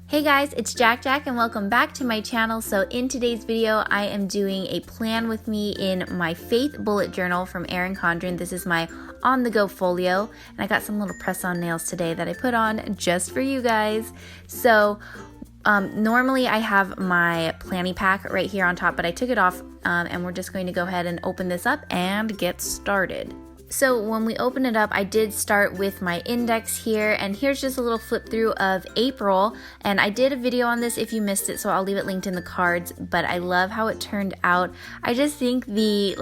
Hey guys, it's JaaackJack and welcome back to my channel. So in today's video, I am doing a plan with me in my faith bullet journal from Erin Condren. This is my on-the-go folio, and I got some little press-on nails today that I put on just for you guys. So normally I have my planning pack right here on top, but I took it off and we're just going to go ahead and open this up and get started. So when we open it up, I did start with my index here, and here's just a little flip through of April, and I did a video on this if you missed it, so I'll leave it linked in the cards, but I love how it turned out. I just think the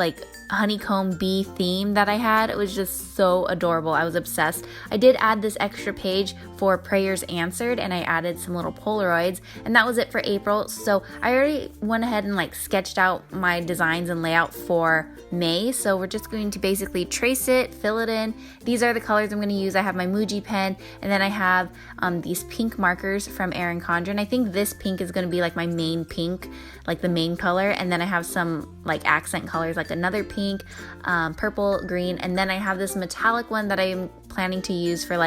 honeycomb bee theme that I had, it was just so adorable. I was obsessed. I did add this extra page for prayers answered, and I added some little Polaroids, and that was it for April. So I already went ahead and sketched out my designs and layout for May, so we're just going to basically trace it, fill it in. These are the colors I'm going to use. I have my Muji pen, and then I have these pink markers from Erin Condren. I think this pink is going to be my main pink, the main color, and then I have some accent colors, another pink, purple, green, and then I have this metallic one that I'm planning to use for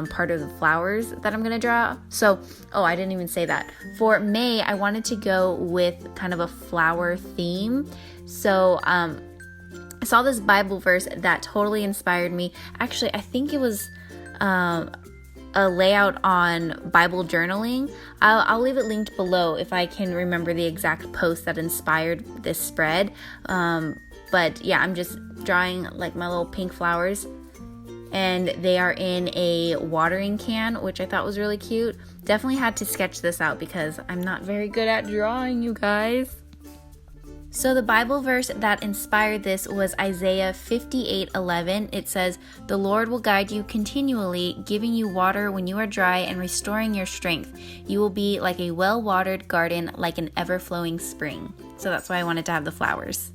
part of the flowers that I'm gonna draw. So, I didn't even say that. For May, I wanted to go with kind of a flower theme. So, I saw this Bible verse that totally inspired me. Actually, I think it was a layout on Bible journaling. I'll leave it linked below if I can remember the exact post that inspired this spread. But yeah, I'm just drawing my little pink flowers, and they are in a watering can, which I thought was really cute. Definitely had to sketch this out because I'm not very good at drawing, you guys. So the Bible verse that inspired this was Isaiah 58:11. It says, "The Lord will guide you continually, giving you water when you are dry and restoring your strength. You will be like a well-watered garden, like an ever-flowing spring." So that's why I wanted to have the flowers.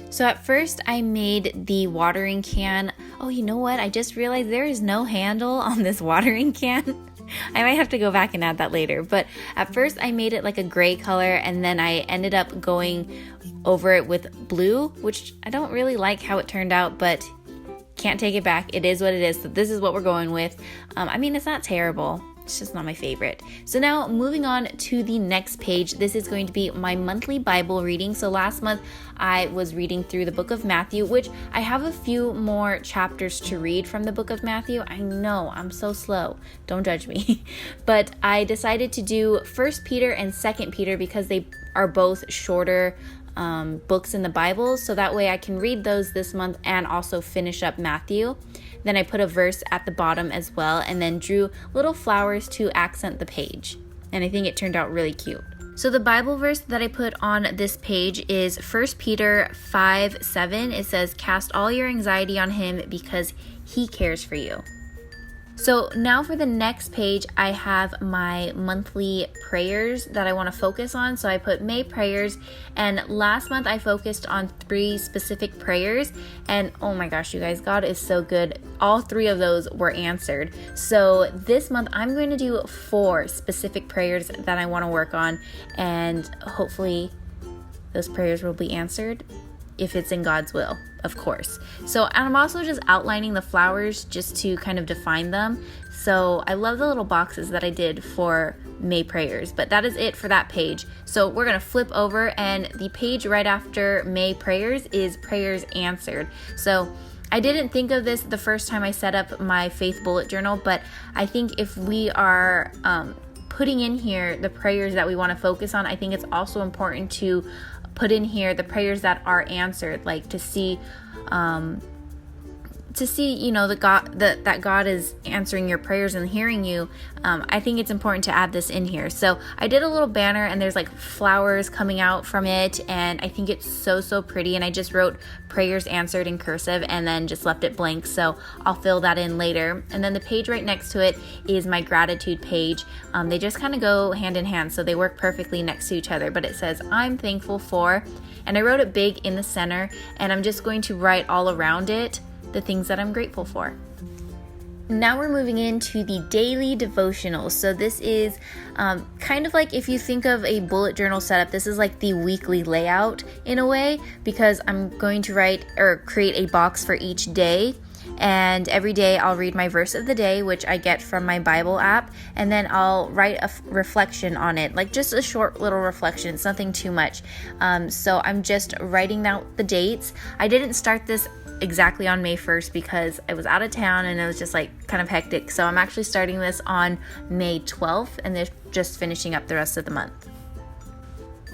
So at first I made the watering can. Oh, you know what? I just realized there is no handle on this watering can. I might have to go back and add that later. But at first I made it a gray color, and then I ended up going over it with blue, which I don't really like how it turned out, but can't take it back. It is what it is. So this is what we're going with. It's not terrible. It's just not my favorite. So now moving on to the next page, this is going to be my monthly Bible reading. So last month I was reading through the book of Matthew, which I have a few more chapters to read from the book of Matthew. I know, I'm so slow. Don't judge me. But I decided to do 1 Peter and 2 Peter because they are both shorter books in the Bible. So that way I can read those this month and also finish up Matthew. Then I put a verse at the bottom as well, and then drew little flowers to accent the page. And I think it turned out really cute. So the Bible verse that I put on this page is 1 Peter 5:7. It says, "Cast all your anxiety on him because he cares for you." So now for the next page, I have my monthly prayers that I want to focus on. So I put May prayers, and last month I focused on 3 specific prayers, and oh my gosh, you guys, God is so good. All 3 of those were answered. So this month I'm going to do 4 specific prayers that I want to work on, and hopefully those prayers will be answered if it's in God's will, of course. So I'm also just outlining the flowers just to kind of define them. So I love the little boxes that I did for May prayers, but that is it for that page. So we're going to flip over, and the page right after May prayers is prayers answered. So I didn't think of this the first time I set up my faith bullet journal, but I think if we are putting in here the prayers that we want to focus on, I think it's also important to put in here the prayers that are answered, to see that God is answering your prayers and hearing you. I think it's important to add this in here. So I did a little banner, and there's flowers coming out from it, and I think it's so pretty, and I just wrote prayers answered in cursive and then just left it blank, so I'll fill that in later. And then the page right next to it is my gratitude page. They just kind of go hand in hand, so they work perfectly next to each other, but it says I'm thankful for, and I wrote it big in the center, and I'm just going to write all around it the things that I'm grateful for. Now we're moving into the daily devotionals. So this is kind of if you think of a bullet journal setup, this is the weekly layout in a way, because I'm going to write or create a box for each day. And every day I'll read my verse of the day, which I get from my Bible app, and then I'll write a reflection on it, like just a short little reflection. It's nothing too much. So I'm just writing out the dates. I didn't start this exactly on May 1st because I was out of town and it was just like kind of hectic. So I'm actually starting this on May 12th and then just finishing up the rest of the month.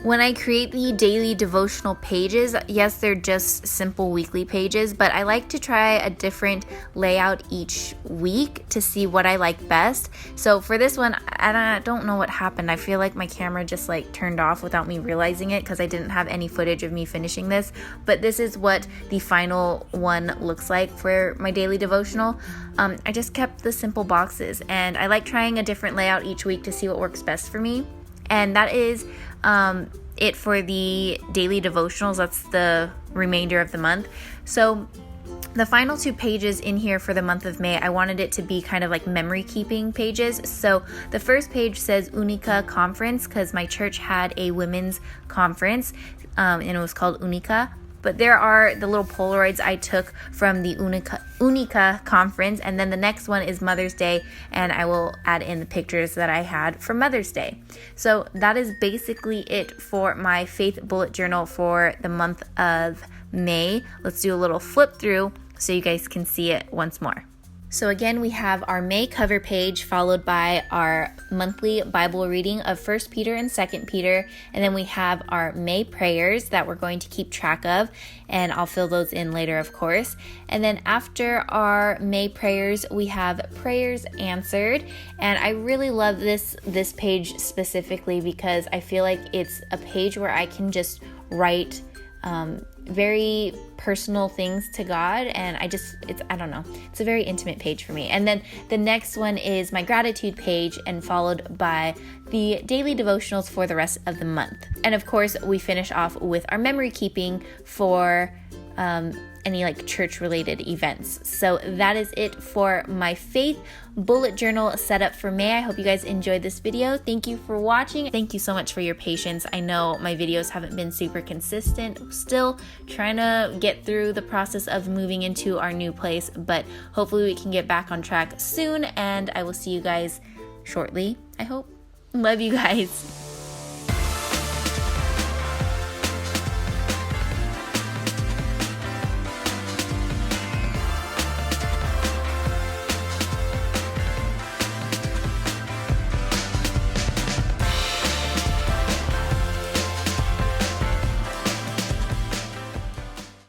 When I create the daily devotional pages, yes, they're just simple weekly pages, but I like to try a different layout each week to see what I like best. So for this one, I don't know what happened. I feel like my camera just like turned off without me realizing it because I didn't have any footage of me finishing this. But this is what the final one looks like for my daily devotional. I just kept the simple boxes, and I like trying a different layout each week to see what works best for me. And that is it for the daily devotionals. That's the remainder of the month. So the final 2 pages in here for the month of May, I wanted it to be kind of like memory keeping pages. So the first page says Unica Conference because my church had a women's conference and it was called Unica. But there are the little Polaroids I took from the Unica conference. And then the next one is Mother's Day. And I will add in the pictures that I had for Mother's Day. So that is basically it for my faith bullet journal for the month of May. Let's do a little flip through so you guys can see it once more. So again, we have our May cover page followed by our monthly Bible reading of 1 Peter and 2 Peter. And then we have our May prayers that we're going to keep track of. And I'll fill those in later, of course. And then after our May prayers, we have prayers answered. And I really love this page specifically because I feel like it's a page where I can just write very personal things to God, and I don't know, it's a very intimate page for me. And then the next one is my gratitude page, and followed by the daily devotionals for the rest of the month. And of course, we finish off with our memory keeping for any like church related events. So that is it for my faith bullet journal setup for May. I hope you guys enjoyed this video. Thank you for watching. Thank you so much for your patience. I know my videos haven't been super consistent. Still trying to get through the process of moving into our new place, but hopefully we can get back on track soon, and I will see you guys shortly, I hope. Love you guys.